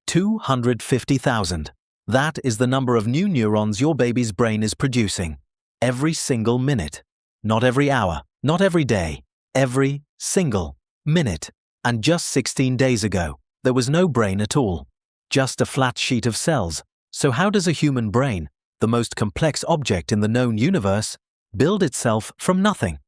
250,000. That is the number of new neurons your baby's brain is producing. Every single minute. Not every hour, not every day. Every single minute. And just 16 days ago, there was no brain at all. Just a flat sheet of cells. So how does a human brain, the most complex object in the known universe, build itself from nothing?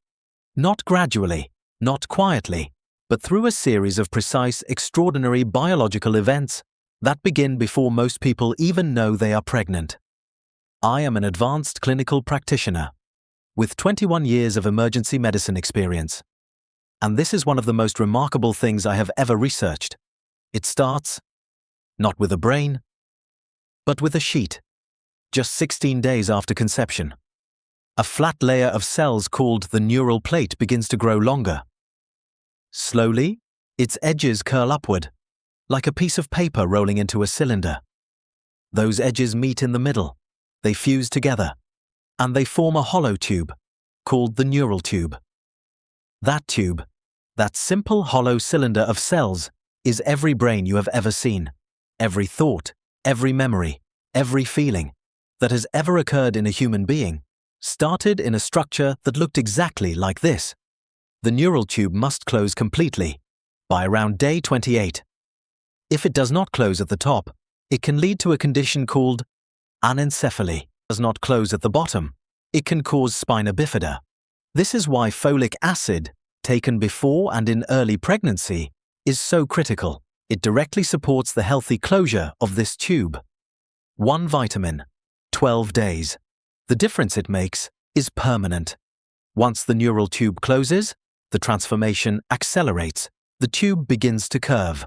Not gradually, not quietly, but through a series of precise, extraordinary biological events that begin before most people even know they are pregnant. I am an advanced clinical practitioner with 21 years of emergency medicine experience. And this is one of the most remarkable things I have ever researched. It starts not with a brain, but with a sheet, just 16 days after conception. A flat layer of cells called the neural plate begins to grow longer. Slowly, its edges curl upward, like a piece of paper rolling into a cylinder. Those edges meet in the middle, they fuse together, and they form a hollow tube, called the neural tube. That tube, that simple hollow cylinder of cells, is every brain you have ever seen, every thought, every memory, every feeling that has ever occurred in a human being, started in a structure that looked exactly like this. The neural tube must close completely by around day 28. If it does not close at the top, it can lead to a condition called anencephaly. Does not close at the bottom, it can cause spina bifida. This is why folic acid, taken before and in early pregnancy, is so critical. It directly supports the healthy closure of this tube. 1 vitamin, 12 days. The difference it makes is permanent. Once the neural tube closes, the transformation accelerates. The tube begins to curve.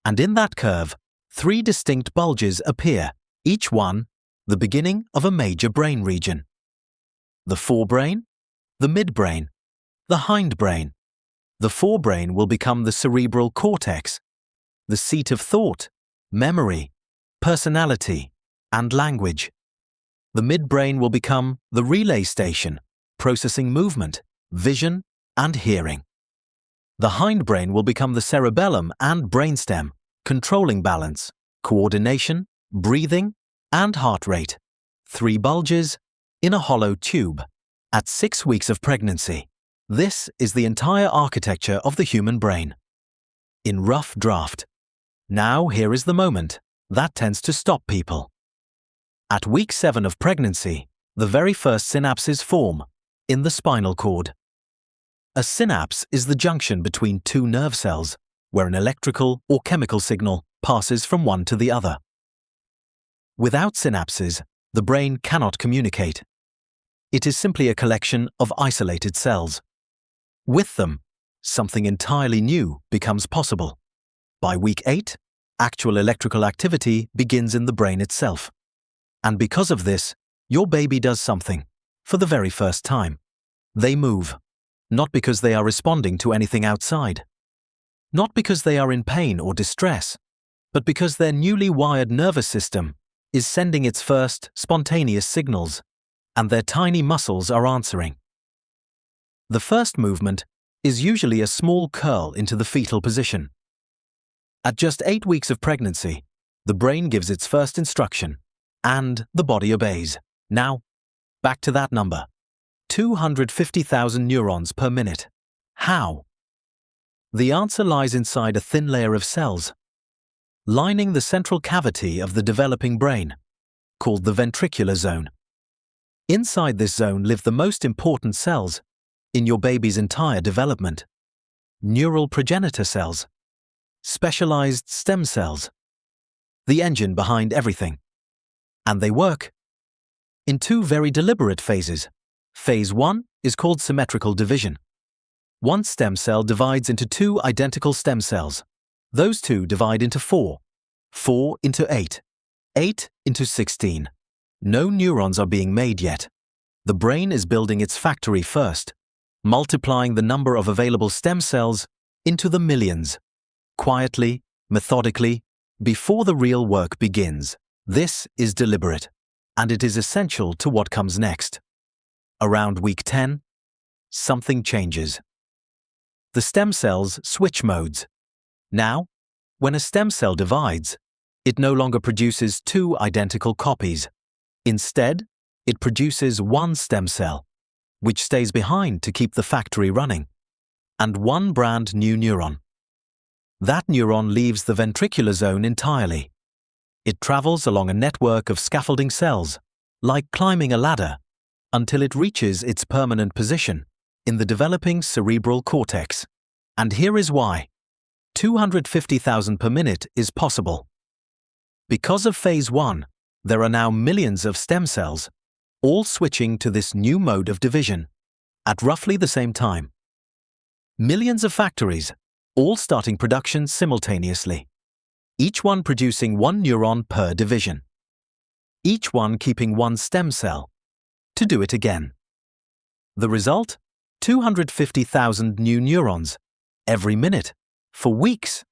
And in that curve, 3 distinct bulges appear, each one the beginning of a major brain region. The forebrain, the midbrain, the hindbrain. The forebrain will become the cerebral cortex, the seat of thought, memory, personality, and language. The midbrain will become the relay station, processing movement, vision, and hearing. The hindbrain will become the cerebellum and brainstem, controlling balance, coordination, breathing, and heart rate. 3 bulges in a hollow tube. At 6 weeks of pregnancy, this is the entire architecture of the human brain. In rough draft. Now here is the moment that tends to stop people. At week 7 of pregnancy, the very first synapses form in the spinal cord. A synapse is the junction between 2 nerve cells, where an electrical or chemical signal passes from one to the other. Without synapses, the brain cannot communicate. It is simply a collection of isolated cells. With them, something entirely new becomes possible. By week 8, actual electrical activity begins in the brain itself. And because of this, your baby does something, for the very first time. They move. Not because they are responding to anything outside. Not because they are in pain or distress, but because their newly wired nervous system is sending its first spontaneous signals, and their tiny muscles are answering. The first movement is usually a small curl into the fetal position. At just 8 weeks of pregnancy, the brain gives its first instruction, and the body obeys. Now, back to that number. 250,000 neurons per minute. How? The answer lies inside a thin layer of cells, lining the central cavity of the developing brain, called the ventricular zone. Inside this zone live the most important cells in your baby's entire development. Neural progenitor cells, specialized stem cells, the engine behind everything. And they work in 2 very deliberate phases. Phase 1 is called symmetrical division. One stem cell divides into 2 identical stem cells. Those 2 divide into 4, 4 into 8, 8 into 16. No neurons are being made yet. The brain is building its factory first, multiplying the number of available stem cells into the millions, quietly, methodically, before the real work begins. This is deliberate, and it is essential to what comes next. Around week 10, something changes. The stem cells switch modes. Now, when a stem cell divides, It no longer produces two identical copies. Instead, it produces one stem cell, which stays behind to keep the factory running, and one brand new neuron. That neuron leaves the ventricular zone entirely. It travels along a network of scaffolding cells, like climbing a ladder, until it reaches its permanent position in the developing cerebral cortex. And here is why. 250,000 per minute is possible. Because of phase 1, there are now millions of stem cells, all switching to this new mode of division at roughly the same time. Millions of factories, all starting production simultaneously, each one producing one neuron per division, each one keeping one stem cell to do it again. The result? 250,000 new neurons every minute for weeks.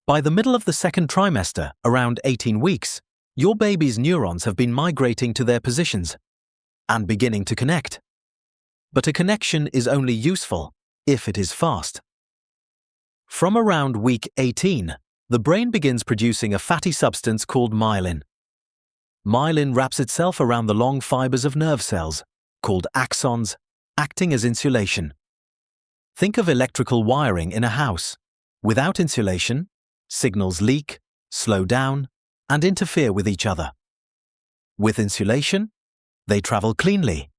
By the middle of the second trimester, around 18 weeks, your baby's neurons have been migrating to their positions and beginning to connect. But a connection is only useful if it is fast. From around week 18, the brain begins producing a fatty substance called myelin. Myelin wraps itself around the long fibers of nerve cells, called axons, acting as insulation. Think of electrical wiring in a house. Without insulation, signals leak, slow down, and interfere with each other. With insulation, they travel cleanly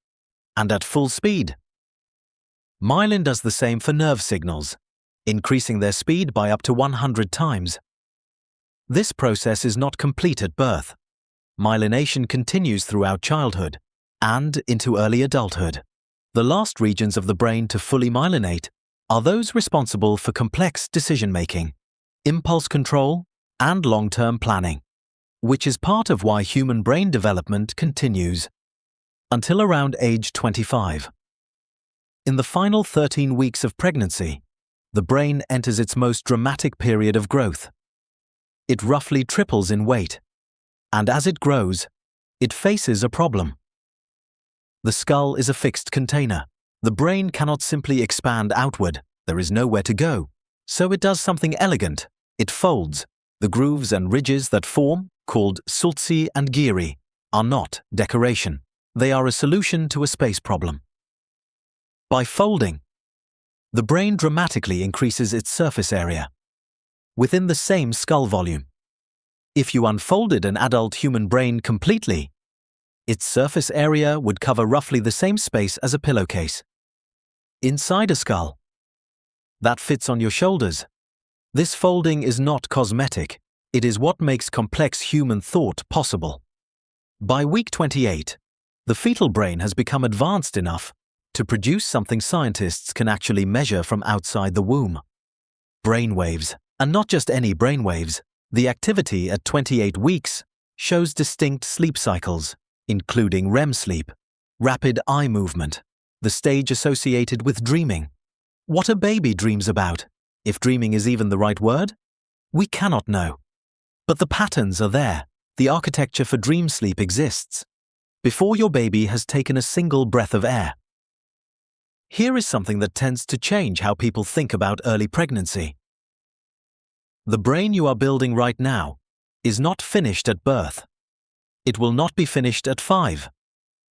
and at full speed. Myelin does the same for nerve signals, increasing their speed by up to 100 times. This process is not complete at birth. Myelination continues throughout childhood and into early adulthood. The last regions of the brain to fully myelinate are those responsible for complex decision-making, impulse control, and long-term planning, which is part of why human brain development continues until around age 25. In the final 13 weeks of pregnancy, the brain enters its most dramatic period of growth. It roughly triples in weight, and as it grows, it faces a problem. The skull is a fixed container. The brain cannot simply expand outward. There is nowhere to go. So it does something elegant. It folds. The grooves and ridges that form, called sulci and gyri, are not decoration. They are a solution to a space problem. By folding, the brain dramatically increases its surface area within the same skull volume. If you unfolded an adult human brain completely, its surface area would cover roughly the same space as a pillowcase. Inside a skull that fits on your shoulders. This folding is not cosmetic. It is what makes complex human thought possible. By week 28, the fetal brain has become advanced enough to produce something scientists can actually measure from outside the womb. Brainwaves, and not just any brainwaves. The activity at 28 weeks shows distinct sleep cycles, including REM sleep, rapid eye movement, the stage associated with dreaming. What a baby dreams about, if dreaming is even the right word, we cannot know. But the patterns are there. The architecture for dream sleep exists before your baby has taken a single breath of air. Here is something that tends to change how people think about early pregnancy. The brain you are building right now is not finished at birth. It will not be finished at 5,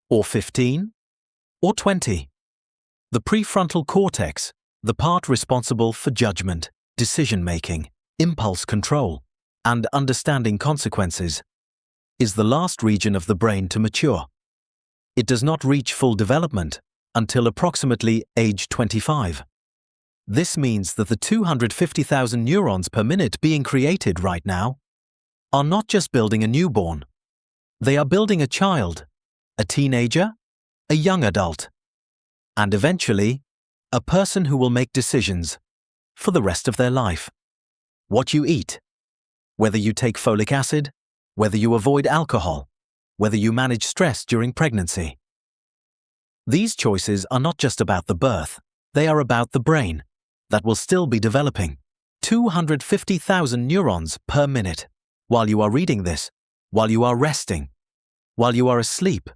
or 15, or 20. The prefrontal cortex, the part responsible for judgment, decision-making, impulse control, and understanding consequences, is the last region of the brain to mature. It does not reach full development until approximately age 25. This means that the 250,000 neurons per minute being created right now are not just building a newborn. They are building a child, a teenager, a young adult, and eventually, a person who will make decisions for the rest of their life. What you eat, whether you take folic acid, whether you avoid alcohol, whether you manage stress during pregnancy. These choices are not just about the birth, they are about the brain that will still be developing. 250,000 neurons per minute. While you are reading this, while you are resting, while you are asleep,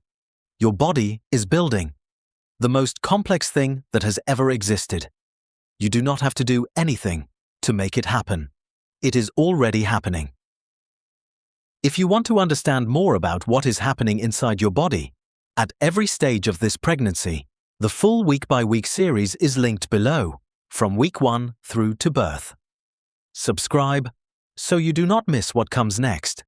your body is building the most complex thing that has ever existed. You do not have to do anything to make it happen. It is already happening. If you want to understand more about what is happening inside your body, at every stage of this pregnancy, the full week-by-week series is linked below, from week 1 through to birth. Subscribe so you do not miss what comes next.